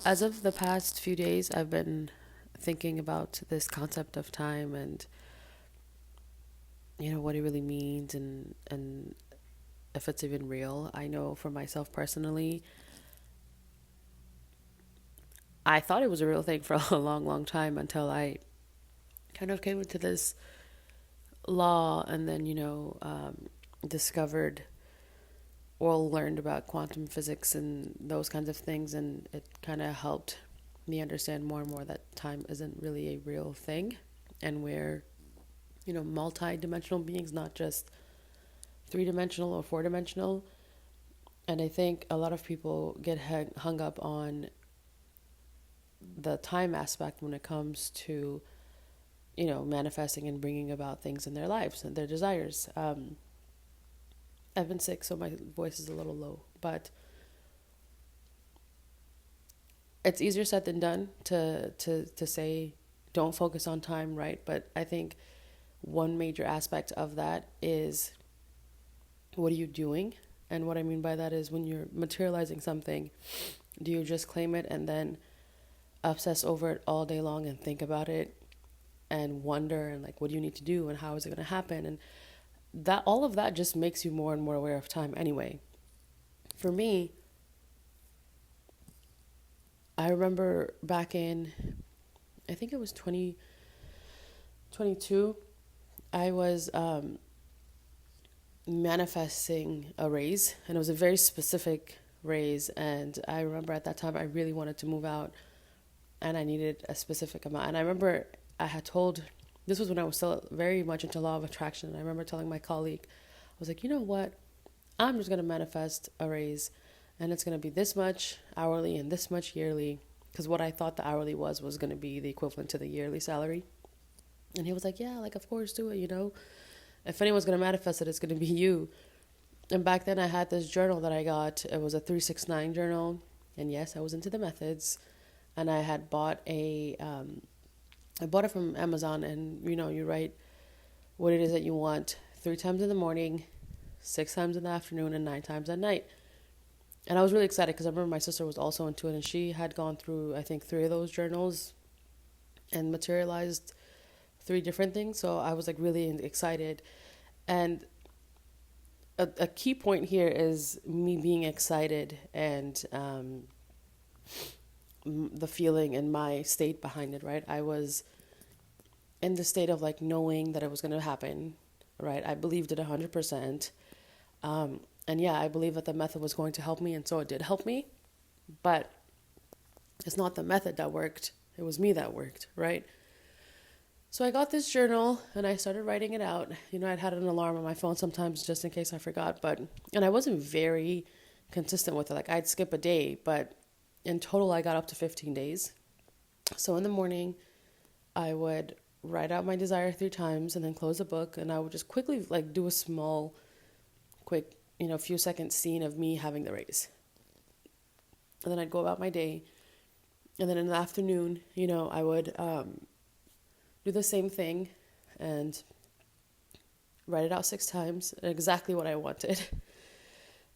As of the past few days, I've been thinking about this concept of time and what it really means and if it's even real. I know for myself personally, I thought it was a real thing for a long, long time until I kind of came into this law and then discovered or learned about quantum physics and those kinds of things, and it kind of helped me understand more and more that time isn't really a real thing, and we're multi-dimensional beings, not just three-dimensional or four-dimensional. And I think a lot of people get hung up on the time aspect when it comes to manifesting and bringing about things in their lives and their desires. I've been sick, so my voice is a little low, but it's easier said than done to say don't focus on time, right? But I think one major aspect of that is, what are you doing? And what I mean by that is, when you're materializing something, do you just claim it and then obsess over it all day long and think about it and wonder and like, what do you need to do and how is it going to happen? And that, all of that just makes you more and more aware of time anyway. For me, I remember back in, I think it was 2022, I was manifesting a raise, and it was a very specific raise. And I remember at that time I really wanted to move out, and I needed a specific amount. And I remember I had told, this was when I was still very much into law of attraction. And I remember telling my colleague, I was like, you know what? I'm just going to manifest a raise, and it's going to be this much hourly and this much yearly. Because what I thought the hourly was going to be the equivalent to the yearly salary. And he was like, yeah, like, of course, do it. If anyone's going to manifest it, it's going to be you. And back then I had this journal that I got. It was a 369 journal. And yes, I was into the methods. And I had I bought it from Amazon, and you write what it is that you want 3 times in the morning, 6 times in the afternoon, and 9 times at night. And I was really excited because I remember my sister was also into it, and she had gone through, I think, 3 of those journals and materialized 3 different things. So I was like really excited. And a key point here is me being excited and the feeling and my state behind it, right? I was in the state of like knowing that it was going to happen, right? I believed it 100%. And yeah, I believe that the method was going to help me, and so it did help me. But it's not the method that worked, it was me that worked, right? So I got this journal and I started writing it out. I'd had an alarm on my phone sometimes just in case I forgot, and I wasn't very consistent with it. Like, I'd skip a day, but in total I got up to 15 days. So in the morning, I would write out my desire 3 times and then close the book, and I would just quickly like do a small, quick, few second scene of me having the raise. And then I'd go about my day. And then in the afternoon, I would do the same thing and write it out 6 times, exactly what I wanted.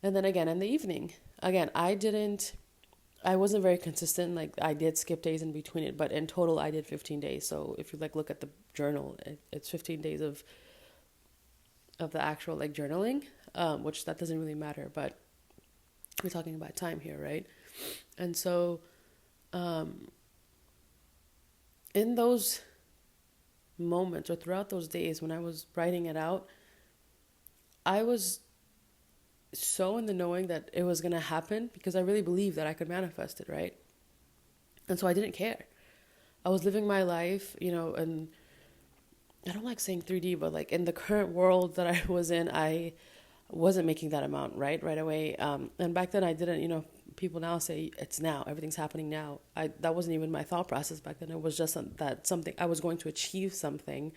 And then again in the evening. Again, I wasn't very consistent. Like, I did skip days in between it, but in total I did 15 days. So if you like look at the journal, it's 15 days of the actual like journaling, which that doesn't really matter, but we're talking about time here, right? And so in those moments or throughout those days when I was writing it out, I was so in the knowing that it was going to happen because I really believed that I could manifest it, right? And so I didn't care. I was living my life, and I don't like saying 3D, but like in the current world that I was in, I wasn't making that amount right away. And back then I didn't, people now say it's now, everything's happening now. That wasn't even my thought process back then. It was just that something, I was going to achieve something.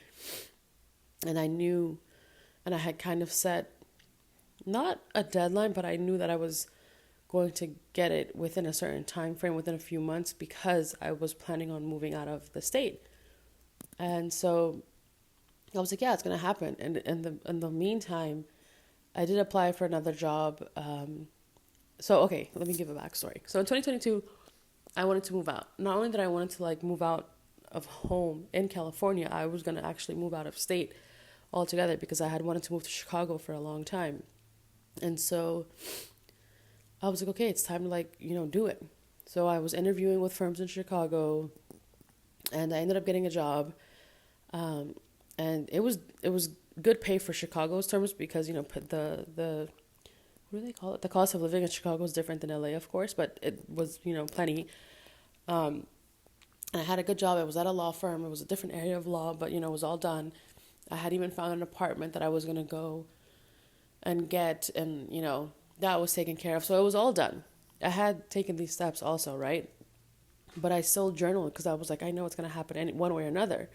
And I knew, and I had kind of set, not a deadline, but I knew that I was going to get it within a certain time frame, within a few months, because I was planning on moving out of the state. And so I was like, yeah, it's going to happen. And in the meantime, I did apply for another job. So, okay, let me give a backstory. So in 2022, I wanted to move out. Not only did I wanted to like move out of home in California, I was gonna actually move out of state altogether because I had wanted to move to Chicago for a long time. And so I was like, okay, it's time to like, do it. So I was interviewing with firms in Chicago and I ended up getting a job. Um, and it was good pay for Chicago's terms because, the what do they call it? The cost of living in Chicago is different than LA, of course, but it was, plenty. Um, and I had a good job. I was at a law firm. It was a different area of law, but, it was all done. I had even found an apartment that I was going to go and get, and, that was taken care of. So it was all done. I had taken these steps also, right? But I still journaled because I was like, I know it's going to happen any one way or another.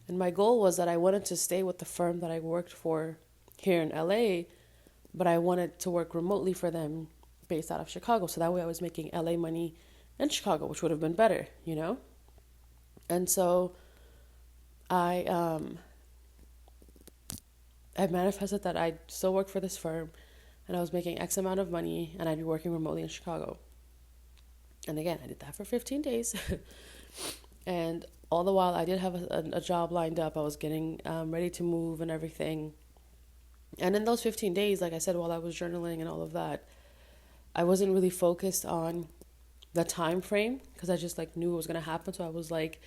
And my goal was that I wanted to stay with the firm that I worked for here in LA, but I wanted to work remotely for them based out of Chicago. So that way I was making LA money in Chicago, which would have been better. And so I I manifested that I'd still work for this firm and I was making X amount of money and I'd be working remotely in Chicago. And again, I did that for 15 days. And all the while, I did have a job lined up. I was getting ready to move and everything. And in those 15 days, like I said, while I was journaling and all of that, I wasn't really focused on the time frame because I just like knew it was going to happen. So I was like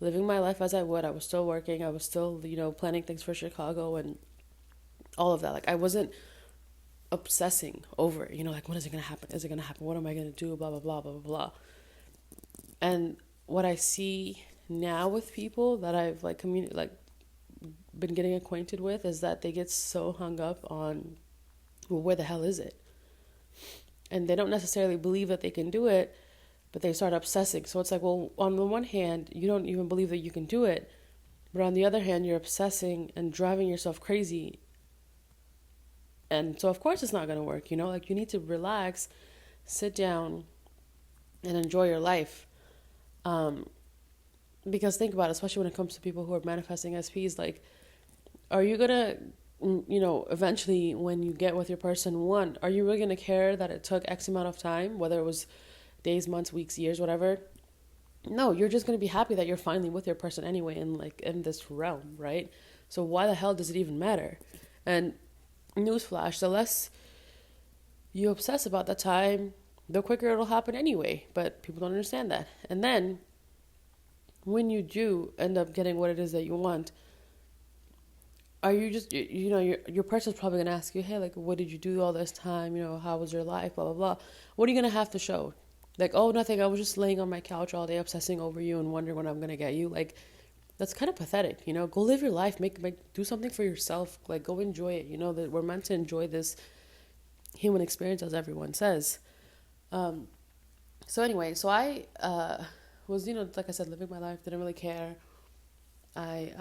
living my life as I would. I was still working. I was still, planning things for Chicago and all of that. Like I wasn't obsessing over, like when is it going to happen? Is it going to happen? What am I going to do? Blah, blah, blah, blah, blah, blah. And what I see now with people that I've like been getting acquainted with is that they get so hung up on, well, where the hell is it? And they don't necessarily believe that they can do it, but they start obsessing. So it's like, well, on the one hand, you don't even believe that you can do it, but on the other hand, you're obsessing and driving yourself crazy. And so of course it's not going to work, like you need to relax, sit down and enjoy your life. Because think about it, especially when it comes to people who are manifesting SPs, like, are you gonna, eventually when you get with your person, one, are you really gonna care that it took X amount of time, whether it was days, months, weeks, years, whatever? No, you're just gonna be happy that you're finally with your person anyway, in this realm, right? So why the hell does it even matter? And newsflash, the less you obsess about the time, the quicker it'll happen anyway. But people don't understand that. And then when you do end up getting what it is that you want, are you just, your person's probably going to ask you, hey, like, what did you do all this time? How was your life? Blah, blah, blah. What are you going to have to show? Like, oh, nothing. I was just laying on my couch all day obsessing over you and wondering when I'm going to get you. Like, that's kind of pathetic, Go live your life. Make do something for yourself. Like, go enjoy it. That we're meant to enjoy this human experience, as everyone says. So anyway, so I was, like I said, living my life, didn't really care. I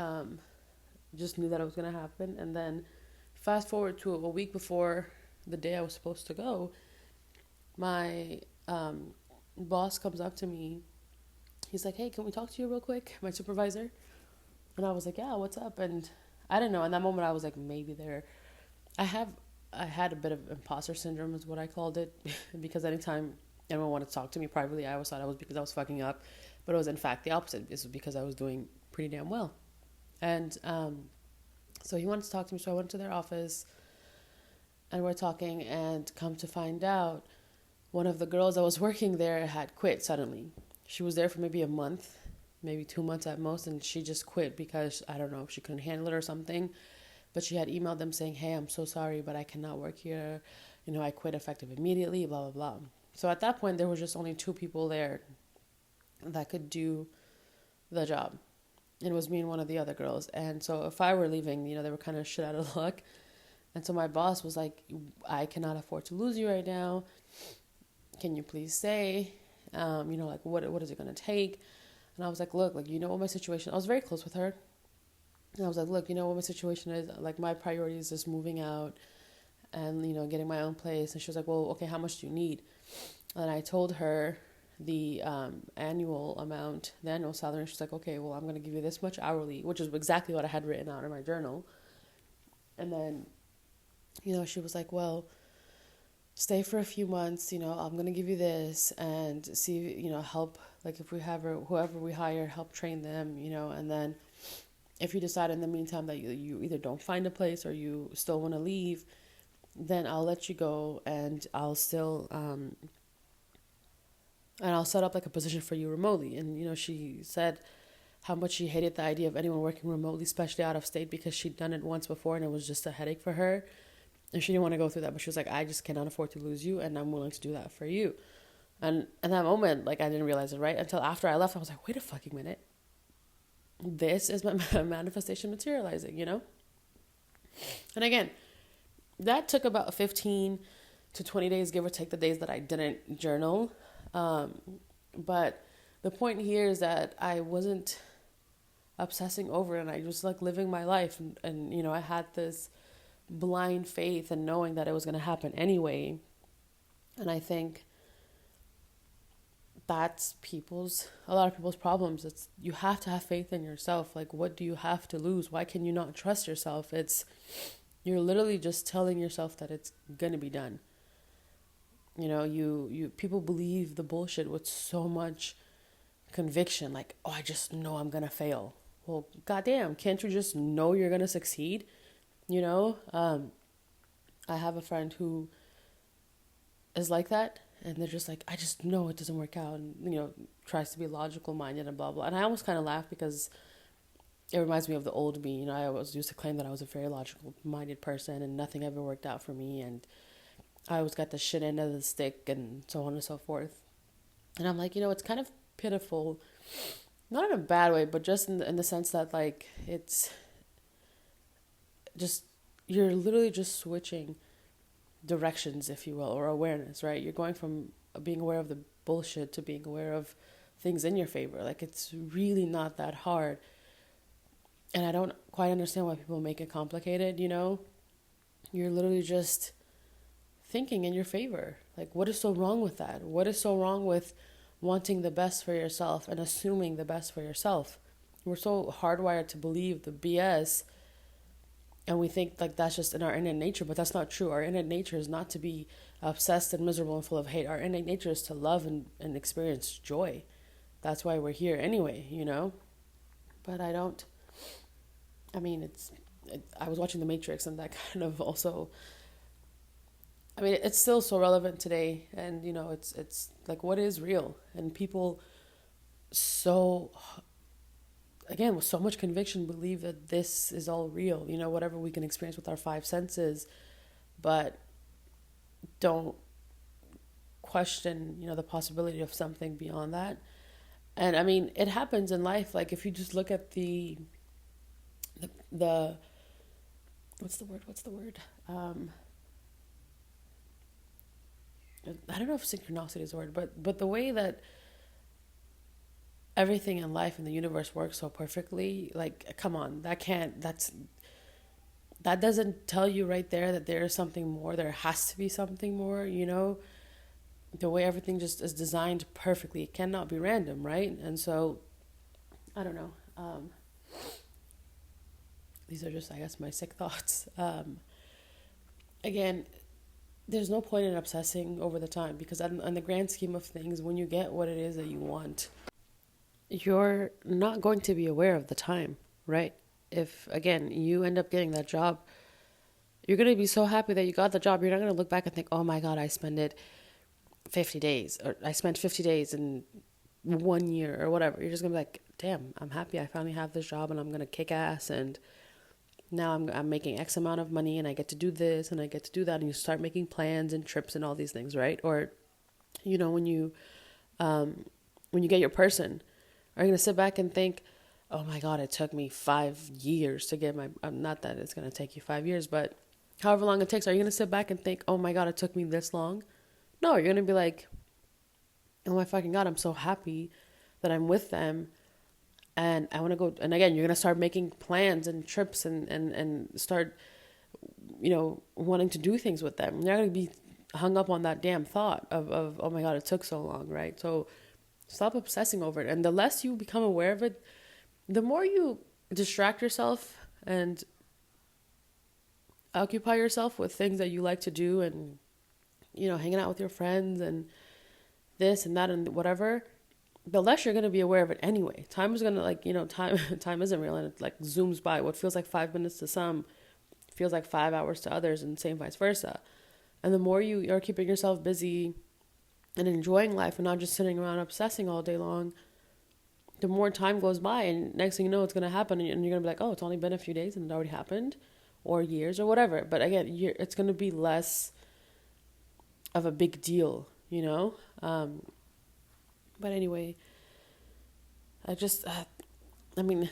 just knew that it was going to happen. And then fast forward to a week before the day I was supposed to go, my boss comes up to me. He's like, hey, can we talk to you real quick? My supervisor. And I was like, yeah, what's up? And I didn't know. In that moment, I was like, maybe I had a bit of imposter syndrome is what I called it. Because anytime anyone wanted to talk to me privately, I always thought it was because I was fucking up. But it was in fact the opposite. This was because I was doing pretty damn well. And so he wanted to talk to me. So I went to their office and we're talking, and come to find out, one of the girls that was working there had quit suddenly. She was there for maybe a month, maybe 2 months at most, and she just quit because, I don't know, she couldn't handle it or something. But she had emailed them saying, hey, I'm so sorry, but I cannot work here. I quit effective immediately, blah, blah, blah. So at that point, there was just only 2 people there that could do the job. It was me and one of the other girls. And so if I were leaving, they were kind of shit out of luck. And so my boss was like, I cannot afford to lose you right now. Can you please stay? Like, what is it going to take? And I was like, look, like, what my situation, I was very close with her. And I was like, look, what my situation is? Like, my priority is just moving out and, getting my own place. And she was like, well, okay, how much do you need? And I told her the annual amount, the annual salary. And she's like, okay, well, I'm going to give you this much hourly, which is exactly what I had written out in my journal. And then, she was like, well, stay for a few months, I'm going to give you this and see, help, like if we have whoever we hire, help train them, and then if you decide in the meantime that you either don't find a place or you still want to leave, then I'll let you go and I'll still, and I'll set up like a position for you remotely. And, she said how much she hated the idea of anyone working remotely, especially out of state, because she'd done it once before and it was just a headache for her. And she didn't want to go through that, but she was like, I just cannot afford to lose you, and I'm willing to do that for you. And in that moment, like, I didn't realize it, right? Until after I left, I was like, wait a fucking minute. This is my manifestation materializing. And again, that took about 15 to 20 days, give or take the days that I didn't journal. But the point here is that I wasn't obsessing over it, and I was like living my life. And I had this blind faith and knowing that it was going to happen anyway. And I think that's a lot of people's problems. It's, you have to have faith in yourself. Like, what do you have to lose? Why can you not trust yourself? You're literally just telling yourself that it's going to be done. You people believe the bullshit with so much conviction. Like, oh, I just know I'm going to fail. Well, goddamn, can't you just know you're going to succeed? I have a friend who is like that, and they're just like, I just know it doesn't work out, and tries to be logical minded and blah blah. And I almost kind of laugh because it reminds me of the old me. I always used to claim that I was a very logical minded person, and nothing ever worked out for me, and I always got the shit end of the stick, and so on and so forth. And I'm like, it's kind of pitiful, not in a bad way, but just in the sense that, like, it's just, you're literally just switching directions, if you will, or awareness, right? You're going from being aware of the bullshit to being aware of things in your favor. Like, it's really not that hard. And I don't quite understand why people make it complicated. You're literally just thinking in your favor. Like, what is so wrong with that? What is so wrong with wanting the best for yourself and assuming the best for yourself? We're so hardwired to believe the BS, and we think like that's just in our innate nature, but that's not true. Our innate nature is not to be obsessed and miserable and full of hate. Our innate nature is to love and experience joy. That's why we're here anyway, But I was watching The Matrix, and that kind of also, it's still so relevant today. And, it's like, what is real? And people so, again, with so much conviction, believe that this is all real, whatever we can experience with our five senses, but don't question, the possibility of something beyond that. And it happens in life. Like, if you just look at the what's the word? I don't know if synchronicity is the word, but the way that everything in life and the universe works so perfectly, like, come on, that doesn't tell you right there that there is something more. There has to be something more, the way everything just is designed perfectly. It cannot be random, right? And so, I don't know. These are just, I guess, my sick thoughts. Again, there's no point in obsessing over the time, because in the grand scheme of things, when you get what it is that you want, you're not going to be aware of the time, right? If, again, you end up getting that job, you're going to be so happy that you got the job. You're not going to look back and think, oh my God, I spent 50 days, or I spent 50 days in 1 year or whatever. You're just going to be like, damn, I'm happy I finally have this job, and I'm going to kick ass, and now I'm making X amount of money, and I get to do this and I get to do that. And you start making plans and trips and all these things, right? Or, when you get your person, are you going to sit back and think, oh my God, it took me 5 years to get my, not that it's going to take you 5 years, but however long it takes, are you going to sit back and think, oh my God, it took me this long? No, you're going to be like, oh my fucking God, I'm so happy that I'm with them. And I want to go. And again, you're going to start making plans and trips and start, wanting to do things with them. You're not going to be hung up on that damn thought of, oh my God, it took so long, right? So stop obsessing over it. And the less you become aware of it, the more you distract yourself and occupy yourself with things that you like to do and hanging out with your friends and this and that and whatever, the less you're going to be aware of it anyway. Time is going to time isn't real, and it like zooms by. What feels like 5 minutes to some feels like 5 hours to others, and same vice versa. And the more you are keeping yourself busy and enjoying life and not just sitting around obsessing all day long, the more time goes by, and next thing you know, it's going to happen, and you're going to be like, oh, it's only been a few days and it already happened, or years or whatever. But again, it's going to be less of a big deal, But anyway, I mean,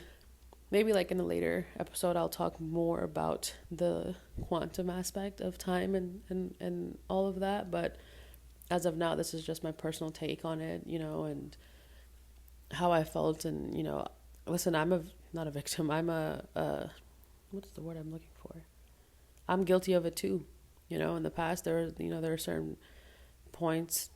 maybe like in a later episode, I'll talk more about the quantum aspect of time and all of that. But as of now, this is just my personal take on it, and how I felt. And, listen, not a victim. I'm what's the word I'm looking for? I'm guilty of it too. In the past, there are certain points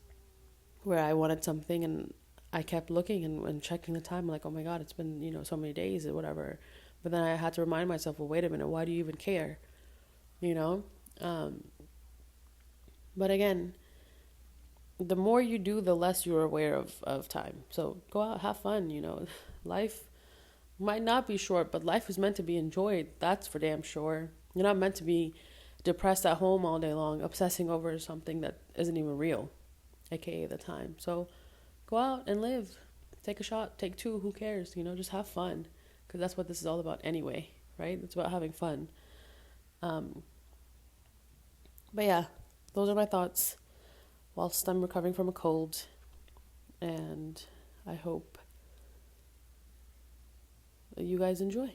where I wanted something and I kept looking and checking the time, like, oh my God, it's been, so many days or whatever. But then I had to remind myself, well, wait a minute, why do you even care? But again, the more you do, the less you're aware of time. So go out, have fun, Life might not be short, but life is meant to be enjoyed. That's for damn sure. You're not meant to be depressed at home all day long, obsessing over something that isn't even real, aka the time. So go out and live. Take a shot, take two, who cares? Just have fun, because that's what this is all about anyway, right? It's about having fun. But yeah, those are my thoughts whilst I'm recovering from a cold, and I hope you guys enjoy.